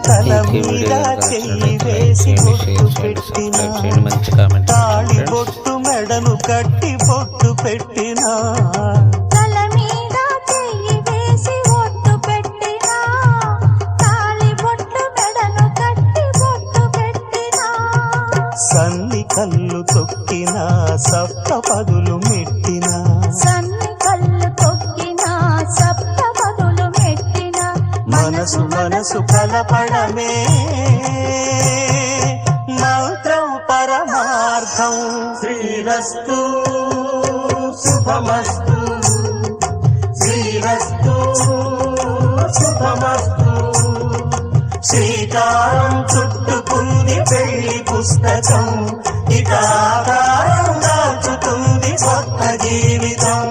తల మీద చెయ్యి వేసి బొట్టు పెట్టినా, తాళి బొట్టు మెడను కట్టి బొట్టు పెట్టినా, తల మీద చెయ్యి వేసి బొట్టు పెట్టినా, తాళి బొట్టు మెడను కట్టి బొట్టు పెట్టినా, సన్ని కళ్ళు తొక్కినా సప్త పదులు మెట్టినా, సన్ని కళ్ళు తొక్కినా సప్త పదులు మెట్టినా, మనసు మనసు కలపడమే మంత్రం పరమార్థం. శ్రీరస్తు శుభమస్తు, శ్రీరస్తు శుభమస్తు. శ్రీకారం చుట్టుకుంది పెళ్లి పుస్తకం, ఇక ఆకారం దాచుతుంది కొత్త జీవితం.